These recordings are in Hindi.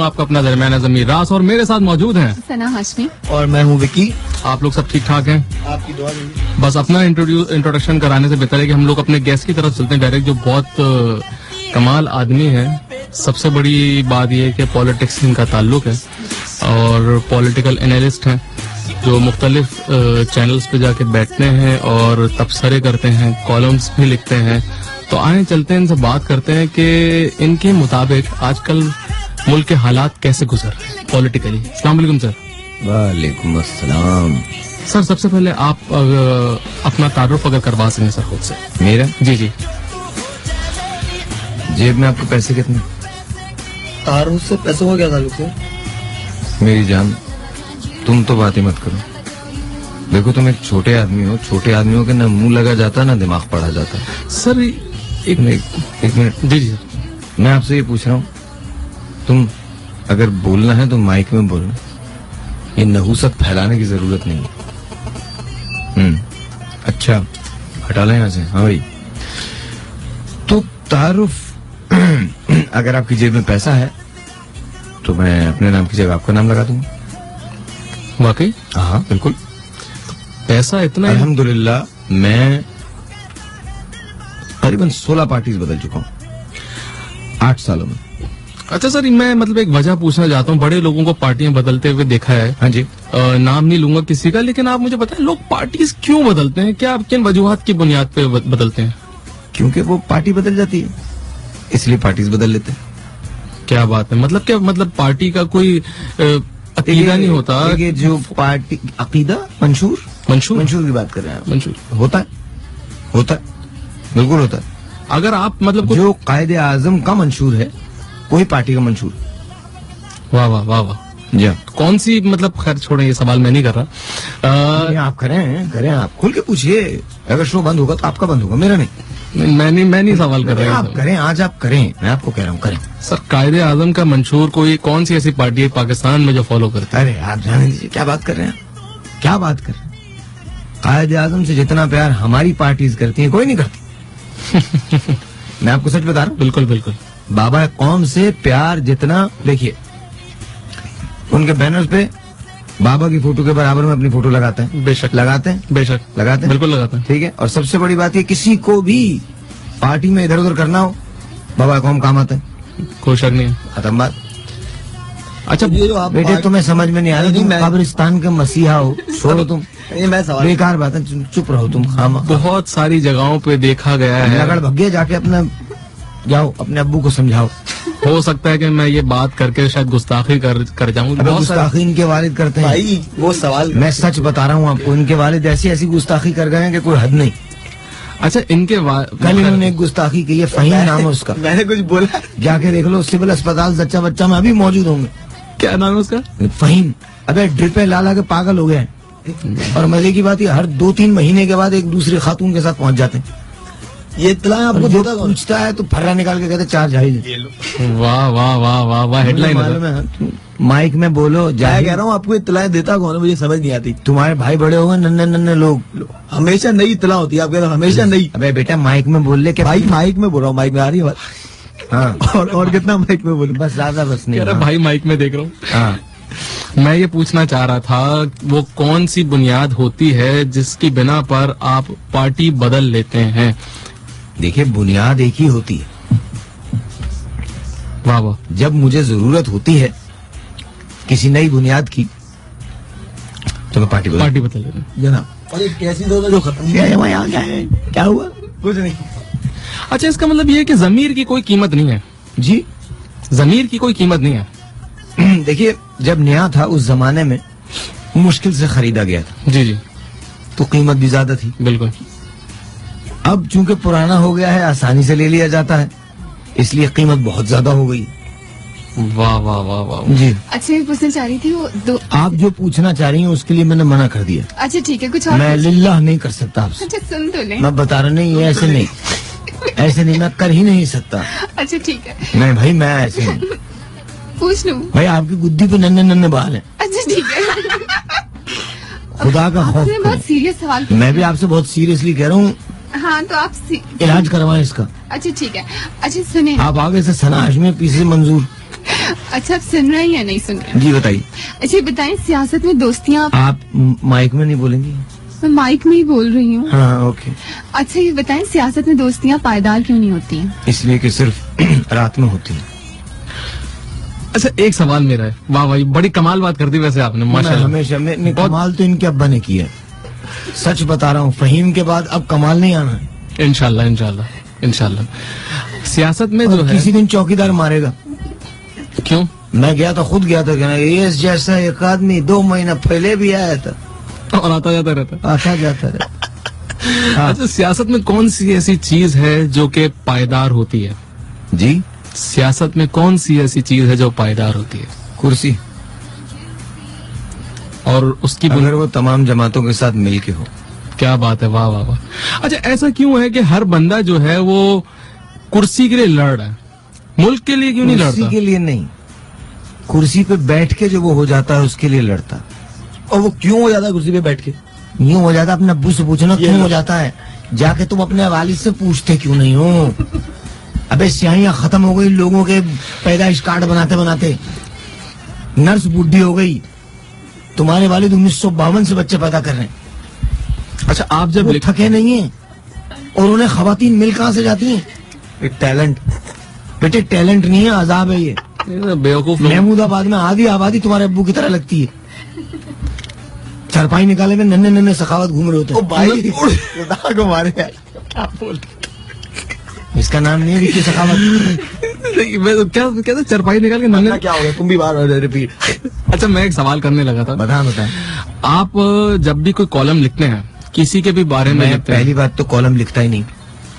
आपका अपना दरमियाना ज़मीर रास और मेरे साथ मौजूद हैं सना हाशमी और मैं हूँ विकी। आप लोग सब ठीक ठाक हैं? आपकी दुआ में। बस अपना इंट्रोडक्शन कराने से बेहतर है कि हम लोग अपने गेस्ट की तरफ चलते हैं डायरेक्ट, जो बहुत कमाल आदमी है। सबसे बड़ी बात यह है कि पॉलिटिक्स से इनका ताल्लुक है और पॉलिटिकल एनालिस्ट हैं जो मुख्तलिफ चैनल्स पे जाके बैठते हैं और तबसरे करते हैं, कॉलम्स भी लिखते हैं। तो आए चलते हैं इनसे बात करते हैं कि इनके मुताबिक आजकल मुल्क के हालात कैसे गुजर रहे हैं पॉलिटिकली। अस्सलाम वालेकुम सर। वालेकुम अस्सलाम। सर सबसे पहले आप अपना तारुफ अगर करवा सकें सर खुद से। मेरा? जी जी। जेब में आपके पैसे कितने? तारुफ से पैसों का क्या ताल्लुक है? मेरी जान, तुम तो बात ही मत करो। देखो तुम एक छोटे आदमी हो, छोटे आदमियों के ना मुंह लगा जाता ना दिमाग पढ़ा जाता। सर एक मिनट। जी जी। मैं आपसे ये पूछ रहा हूँ, तुम अगर बोलना है तो माइक में बोलना, ये नहूसत फैलाने की जरूरत नहीं है। अच्छा हटा लें यहाँ से। हाँ भाई, तो तारुफ अगर आपकी जेब में पैसा है तो मैं अपने नाम की जगह आपका नाम लगा दूंगा। वाकई? हाँ बिल्कुल। पैसा इतना? अल्हम्दुलिल्लाह मैं करीबन 16 पार्टीज बदल चुका हूँ 8 सालों में। अच्छा सर, मैं मतलब एक वजह पूछना चाहता हूँ। बड़े लोगों को पार्टियां बदलते हुए देखा है। हाँ जी। नाम नहीं लूंगा किसी का, लेकिन आप मुझे बताएं लोग पार्टीज क्यों बदलते हैं? क्या किन वजूहात की बुनियाद पे बदलते हैं? क्योंकि वो पार्टी बदल जाती है, इसलिए पार्टीज बदल लेते हैं। क्या बात है? मतलब क्या मतलब पार्टी का कोई अकीदा नहीं होता? ये जो पार्टी अकीदा मंशूर की बात कर रहे हैं? मंशूर होता है बिल्कुल होता है। अगर आप मतलब जो कायदे आजम का मंशूर है कोई पार्टी का मंशूर। वाह वाह वाह वाह। जी। कौन सी मतलब, खैर छोड़ें ये सवाल मैं नहीं कर रहा। आप करें आप खुल के पूछिए। अगर शो बंद होगा तो आपका बंद होगा, मेरा नहीं। मैं नहीं सवाल कर रहा हूँ। आप करें, आज आप करें, मैं आपको कह रहा हूँ करें। सर कायदे आजम का मंशूर कोई कौन सी ऐसी पार्टी है पाकिस्तान में जो फॉलो करती है? अरे आप जाने दीजिए, क्या बात कर रहे हैं? क्या बात कर रहे हैं? कायदे आजम से जितना प्यार हमारी पार्टीज करती है कोई नहीं करती। मैं आपको सच बता रहा हूँ। बिल्कुल बिल्कुल। बाबा कौम से प्यार जितना, देखिए उनके बैनर्स पे बाबा की फोटो के बराबर में अपनी फोटो लगाते हैं। बेशक लगाते हैं, बेशक लगाते हैं, बिल्कुल लगाते हैं। ठीक है। और सबसे बड़ी बात है, किसी को भी पार्टी में इधर उधर करना हो बाबा कौम काम आते हैं। कोई शक नहीं है। खत्म बात। अच्छा बेटे तुम्हें समझ में नहीं आ रहा, तुम कब्रिस्तान के मसीहा हो। छोड़ो तुम, मैं सवाल बेकार बात है, चुप रहो तुम। बहुत सारी जगहों पे देखा गया है। लगड़ भगे जाके अपना जाओ, अपने अब्बू को समझाओ। हो सकता है कि मैं ये बात करके शायद गुस्ताखी कर जाऊं। गुस्ताखी इनके वालिद करते हैं भाई, वो सवाल मैं सच बता रहा हूँ आपको, इनके वालिद ऐसी गुस्ताखी कर गए हैं कि कोई हद नहीं। अच्छा इनके कल इन्होंने एक गुस्ताखी की है, फहीम नाम है उसका। मैंने कुछ बोला? जाके देख लो, सिविल अस्पताल सच्चा बच्चा में अभी मौजूद होंगे। क्या नाम है उसका? फहीम। अबे ड्रिपे ला के पागल हो गए हैं। और मजे की बात है, हर 2-3 महीने के बाद एक दूसरे खातून के साथ पहुंच जाते हैं। ये इत्तला आपको देता कौन? पूछता है तो फर्रा निकाल के कहते 4 जाहिल। वाह वाह वाह वाह वाह, हेडलाइन है। माइक में बोलो। मैं कह रहा हूँ आपको इत्तलाएं देता कौन है, मुझे समझ नहीं आती। तुम्हारे भाई बड़े हो गए, नन्हे लोग। हमेशा नई इत्तला होती है, आप कह रहे हो हमेशा नई। अबे बेटा माइक में बोल ले। भाई माइक में बोल रहा हूँ, माइक में आ रही है बात। हाँ। और कितना माइक में बोलूं? बस ज्यादा बस नहीं। अरे भाई माइक में देख रहा हूँ। हाँ। मैं ये पूछना चाह रहा था, वो कौन सी बुनियाद होती है जिसकी बिना पर आप पार्टी बदल लेते हैं? देखिए बुनियाद एक ही होती है। वाह वाह। जब मुझे जरूरत होती है किसी नई बुनियाद की तो मैं पार्टी बदल लेते हैं जनाब। और एक कैसी दो जो खत्म क्या हुआ? कुछ नहीं। अच्छा इसका मतलब ये है कि जमीर की कोई कीमत नहीं है? जी, जमीर की कोई कीमत नहीं है। देखिए जब नया था उस जमाने में मुश्किल से खरीदा गया था। जी जी। तो कीमत भी ज्यादा थी। बिल्कुल। अब चूंकि पुराना हो गया है, आसानी से ले लिया जाता है, इसलिए कीमत बहुत ज्यादा हो गई। वाह वाह वाह वाह जी। अच्छा मैं पूछना चाह रही थी वो आप जो पूछना चाह रही हैं उसके लिए मैंने मना कर दिया। अच्छा ठीक है, कुछ और मैं लिल्लाह नहीं कर सकता आपसे। अच्छा सुन तो ले। मैं बता रहा नहीं, ऐसे नहीं, ऐसे नहीं, मैं कर ही नहीं सकता। अच्छा ठीक है। नहीं भाई मैं ऐसे नहीं। पूछ लूं? भाई आपकी गुद्दी पे नन्हे बाल हैं। अच्छा ठीक है। खुदा का खौफ आपने बहुत करें। सीरियस सवाल मैं भी आपसे बहुत सीरियसली कह रहा हूँ, हाँ तो आप इलाज करवाएं इसका। अच्छा ठीक है। अच्छा सुने, आप आगे से सना हाशमी पीछे मंजूर। अच्छा, आप सुन रहे हैं या नहीं सुन रहे? जी बताइए। अच्छा ये बताएं, सियासत में दोस्तियाँ, आप माइक में नहीं बोलेंगी? मैं माइक में ही बोल रही हूँ। हाँ ओके। अच्छा ये बताएं, सियासत में दोस्तियाँ पायदार क्यों नहीं होती हैं? इसलिए कि सिर्फ रात में होती है। अच्छा एक सवाल मेरा है। वाह भाई, बड़ी कमाल बात कर दी वैसे आपने, मैं माशाल्लाह। हमेशा मैंने कमाल तो इनके अब्बा ने किया है। सच बता रहा हूँ, फहीम के बाद अब कमाल नहीं आना है। इंशाल्लाह इंशाल्लाह इंशाल्लाह। सियासत में जो और है, किसी दिन चौकीदार मारेगा। क्यों? मैं गया था, खुद गया था, कहना ये जैसा एक आदमी 2 महीना पहले भी आया था, और आता जाता रहता। आता जाता है। हाँ। अच्छा सियासत में कौन सी ऐसी चीज है जो कि पायदार होती है? जी, सियासत में कौन सी ऐसी चीज है जो पायदार होती है? कुर्सी। और उसकी अगर वो तमाम जमातों के साथ मिल के हो। क्या बात है, वाह वाह वाह। अच्छा ऐसा क्यों है कि हर बंदा जो है वो कुर्सी के लिए लड़ रहा है, मुल्क के लिए क्यों नहीं कुर्सी लड़ता? के लिए नहीं, कुर्सी पे बैठ के जो वो हो जाता है उसके लिए लड़ता। और वो क्यों हो जाता है कुर्सी पे बैठ के? यूं हो जाता, अपने अब्बू से पूछना क्यों हो जाता है, जाके तुम अपने वालिद से पूछते क्यों नहीं हो। अबे स्याहियां खत्म हो गई लोगों के पैदाइश कार्ड बनाते बनाते, नर्स बुढ़ी हो गई, तुम्हारे वालिद 1952 से बच्चे पैदा कर रहे हैं। अच्छा आप जब वो थके नहीं है, और उन्हें खवातीन मिल कहां से जाती हैं? एक टैलेंट। बेटे टैलेंट नहीं है, अजाब है ये। बेवकूफ लोग, महमूदाबाद में आधी आबादी तुम्हारे अब्बू की तरह लगती है। चारपाई निकाले में नन्हे नन्हे सखावत घूम रहे होते ओ हैं। भाई खुदा को मारे यार, क्या बोल इसका नाम नहीं है विक्की सखावत। मैं तो क्या चरपाई निकाल के नन्हे। क्या हो गया? तुम भी बार रिपीट। अच्छा मैं एक सवाल करने लगा था। बता बता। आप जब भी कोई कॉलम लिखते हैं किसी के भी बारे में मैं लिखते हैं, पहली बात तो कॉलम लिखता ही नहीं।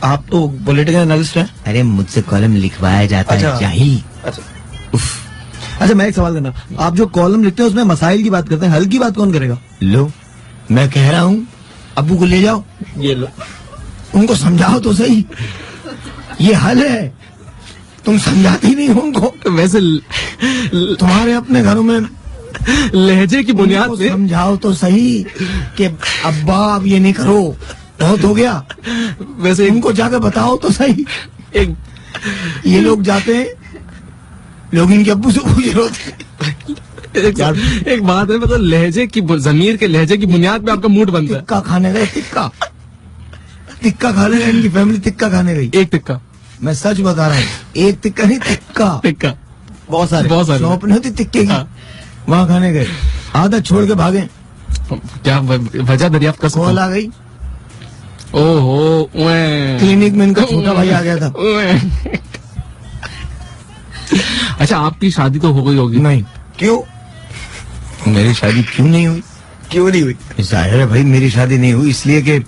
आप तो पॉलिटिकल एनालिस्ट हैं। अरे मुझसे कॉलम लिखवाया जाता अच्छा। है, जाहिल। अच्छा अच्छा, मैं एक सवाल करना, आप जो कॉलम लिखते हैं उसमें मसाइल की बात करते हैं, हल की बात कौन करेगा? लो मैं कह रहा हूँ, अब्बू को ले जाओ, ये लो। उनको समझाओ तो सही, ये हल है। तुम समझाते ही नहीं हो उनको। वैसे तुम्हारे अपने घरों में लहजे की बुनियाद उनको पे समझाओ तो सही कि अब्बा अब ये नहीं करो, बहुत हो गया। वैसे उनको जाकर बताओ तो सही। एक ये लोग जाते हैं, लोग इनके अब्बू से पूछ रहे होते। एक बात है, मतलब लहजे की जमीर के लहजे की बुनियाद पे आपका मूड बनता है। टिक्का खाने गए, टिक्का टिक्का खाने गए, इनकी फैमिली टिक्का खाने गई। एक टिक्का, मैं सच बता रहा हूँ, एक टिक्का नहीं, टिक्का। टिक्का बहुत सारे शॉप नहीं होती टिक्के की, हाँ। वहाँ खाने गए, आदत छोड़ के भागे, क्या वजह दरियाफ्त कर सकता कॉल हूं? आ गई, ओहो क्लिनिक में इनका छोटा भाई आ गया था। अच्छा आपकी शादी तो हो गई होगी? नहीं। क्यों? मेरी शादी क्यों नहीं हुई? क्यों नहीं हुई? जाहिर है भाई मेरी शादी नहीं हुई इसलिए कि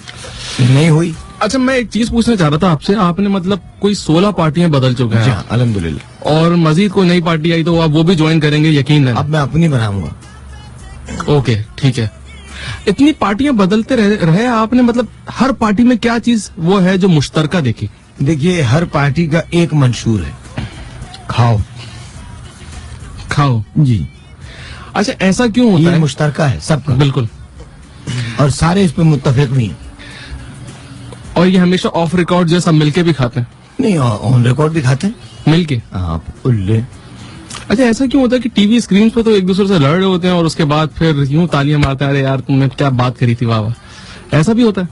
नहीं हुई। अच्छा मैं एक चीज पूछना चाह रहा था आपसे, आपने मतलब कोई 16 पार्टियां बदल चुके हैं हाँ, अल्हम्दुलिल्लाह। और मजीद कोई नई पार्टी आई तो आप वो भी ज्वाइन करेंगे यकीन है? अब मैं अपनी बनाऊंगा। ओके ठीक है। इतनी पार्टियां बदलते रहे आपने, मतलब हर पार्टी में क्या चीज वो है जो मुश्तरका देखी? देखिए हर पार्टी का एक मंशूर है, खाओ खाओ। जी। अच्छा ऐसा क्यों होता ये है? मुश्तरका है सबका, बिल्कुल। और सारे इस पे मुत्तफिक भी हैं। और ये हमेशा ऑफ रिकॉर्ड जो सब मिलके भी खाते हैं? नहीं, ऑन रिकॉर्ड भी खाते हैं मिलके? आप उल्ले। अच्छा ऐसा क्यों होता है कि टीवी स्क्रीन पे तो एक दूसरे से लड़ रहे होते हैं और उसके बाद फिर यूं तालियां मारते हैं, अरे यार तुमने क्या बात करी थी, वाह वाह। ऐसा भी होता है?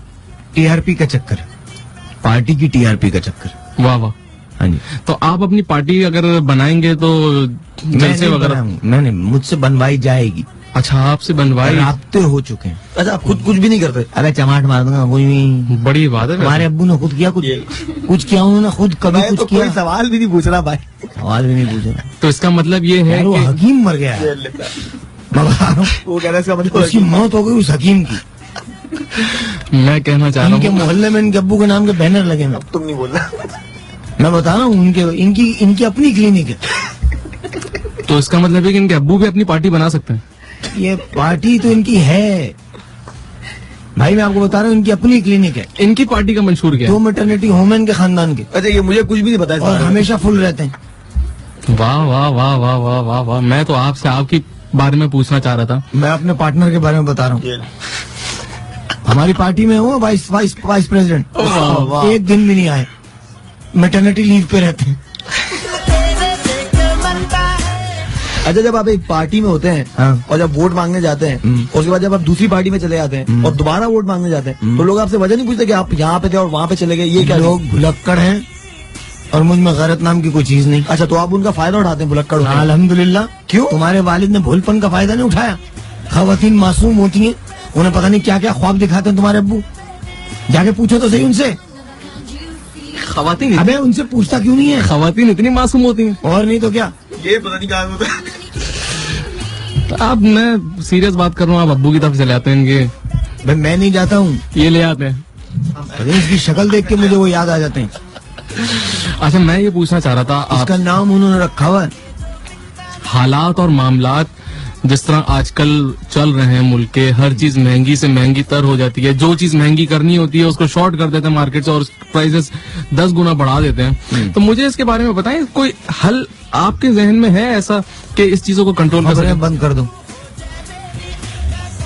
टीआरपी का चक्कर, पार्टी की टीआरपी का चक्कर। वाह वाह। हाँ जी। तो आप अपनी पार्टी अगर बनाएंगे तो जलसे वगैरह? मैंने मुझसे बनवाई जाएगी। अच्छा आपसे बनवाई? राब्ते हो चुके हैं। अच्छा, आप खुद कुछ भी नहीं करते? अरे चमाट मार दूंगा कोई नहीं। बड़ी बात है। हमारे अब्बू ने खुद किया, कुछ किया उन्होंने खुद, कभी मैं कुछ तो किया? कोई सवाल भी नहीं पूछ रहा भाई। सवाल भी नहीं पूछे। तो इसका मतलब ये है यार वो कि हकीम मर गया है। मैं बता रहा हूँ, वो कह रहा है इसका मतलब उसकी मौत हो गई उस हकीम की। मैं कहना चाह इनके रहा हूँ, मोहल्ले में इनके अब्बू के नाम के बैनर लगे हैं। तुम नहीं बोलना। मैं बता रहा हूँ, इनकी अपनी क्लिनिक है। तो इसका मतलब है कि इनके अब्बू भी अपनी पार्टी बना सकते हैं? ये पार्टी तो इनकी है भाई, मैं आपको बता रहा हूँ, इनकी अपनी क्लिनिक है। इनकी पार्टी का मंशूर क्या 2 मैटरनिटी होम है इनके खानदान के, अच्छा, ये मुझे कुछ भी नहीं पता है। और हमेशा फुल रहते हैं। है? वाह वाह वाह वाह वाह वाह वाह। मैं तो आपसे आपकी बारे में पूछना चाह रहा था। मैं अपने पार्टनर के बारे में बता रहा हूँ। हमारी पार्टी में वो वाइस प्रेसिडेंट वाह। एक दिन भी नहीं आए, मैटरनिटी लीव पे रहते हैं। अच्छा, जब आप एक पार्टी में होते हैं हाँ। और जब वोट मांगने जाते हैं, उसके बाद जब आप दूसरी पार्टी में चले जाते हैं और दोबारा वोट मांगने जाते हैं, तो लोग आपसे वजह नहीं पूछते कि आप यहाँ पे थे और वहाँ पे चले गए, ये क्या लोग भुलक्कड़ हैं और मुझ में गैरत नाम की कोई चीज नहीं। अच्छा, तो आप उनका फायदा उठाते हैं, भुलक्कड़ होते हैं। अल्हम्दुलिल्लाह। क्यों? तुम्हारे वालिद ने भूलपन का फायदा नहीं उठाया। खवातीन मासूम होती हैं, उन्हें पता नहीं क्या क्या ख्वाब दिखाते हैं तुम्हारे अब्बू। जाके पूछो तो सही उनसे। खवातीन अबे उनसे पूछता क्यों नहीं है? खवातीन इतनी मासूम होती हैं। और नहीं तो क्या। ये पता नहीं कहाँ होता है। अब मैं सीरियस बात कर रहा हूँ, आप अब्बू की तरफ चले आते हैं इनके, भाई मैं नहीं जाता हूँ, ये ले आते हैं। अरे इसकी शक्ल देख के मुझे वो याद आ जाते हैं। अच्छा, मैं ये पूछना चाह रहा था, आप इसका नाम उन्होंने रखा हुआ है। हालात और मामलात जिस तरह आजकल चल रहे हैं मुल्क के, हर चीज महंगी से महंगी तर हो जाती है। जो चीज महंगी करनी होती है उसको शॉर्ट कर देते हैं मार्केट से और प्राइसेस 10 गुना बढ़ा देते हैं। तो मुझे इसके बारे में बताएं, कोई हल आपके जहन में है ऐसा कि इस चीजों को कंट्रोल कर सकें? खबरें बंद कर दो।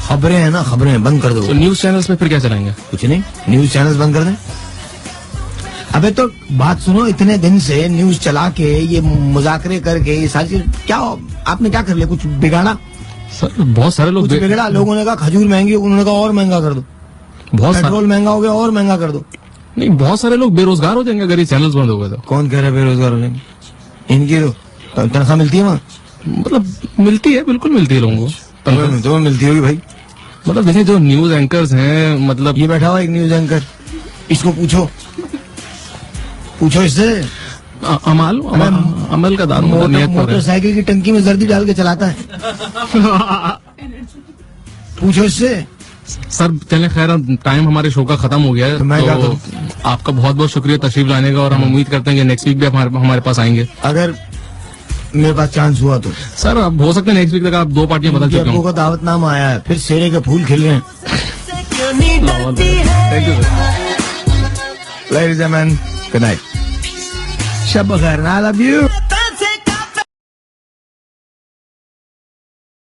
खबरें है ना, खबरें बंद कर दो। तो न्यूज चैनल्स पे फिर क्या चलाएंगे? कुछ नहीं, न्यूज चैनल बंद कर दें। अबे तो बात सुनो, इतने दिन से न्यूज चला के ये मुजाकरे करके ये सारी चीज क्या आपने क्या कर लिया? कुछ बिगाड़ा? सर बहुत सारे लोग कुछ बिगड़ा? लोगों ने कहा खजूर महंगी, उन्होंने कहा और महंगा कर दो। बहुत सारे पेट्रोल महंगा हो गया, और महंगा कर दो। नहीं, बहुत सारे लोग बेरोजगार हो जाएंगे अगर ये चैनल्स बंद हो गए तो। कौन कह रहा है बेरोजगार हो जाएंगे? इनकी तो तनख्वाह मिलती है वहाँ? मतलब मिलती है, बिल्कुल मिलती है लोगों को तनख्वाह। तुम्हें मिलती होगी भाई। मतलब देखिए, जो न्यूज एंकर्स हैं, मतलब ये बैठा हुआ एक न्यूज एंकर, इसको पूछो, पूछो इससे। अमल का दारू नियत पर है। मोटरसाइकिल की टंकी में जर्दी डाल के चलाता है। पूछो इससे। सर चलें, खैर अब टाइम हमारे शो का खत्म हो गया है, तो मैं क्या करूं? आपका बहुत बहुत शुक्रिया तशरीफ लाने का, और हम उम्मीद करते हैं कि नेक्स्ट वीक भी हमारे पास आएंगे। अगर मेरे पास चांस हुआ तो। सर अब हो सकता है नेक्स्ट वीक तक आप 2 पार्टियां बदल चुके अब्बू हो। का दावतनामा आया है, फिर सेरे के फूल खिल रहे हैं। Thank you sir. Ladies and gentlemen, good night. शब बखैर, I love you.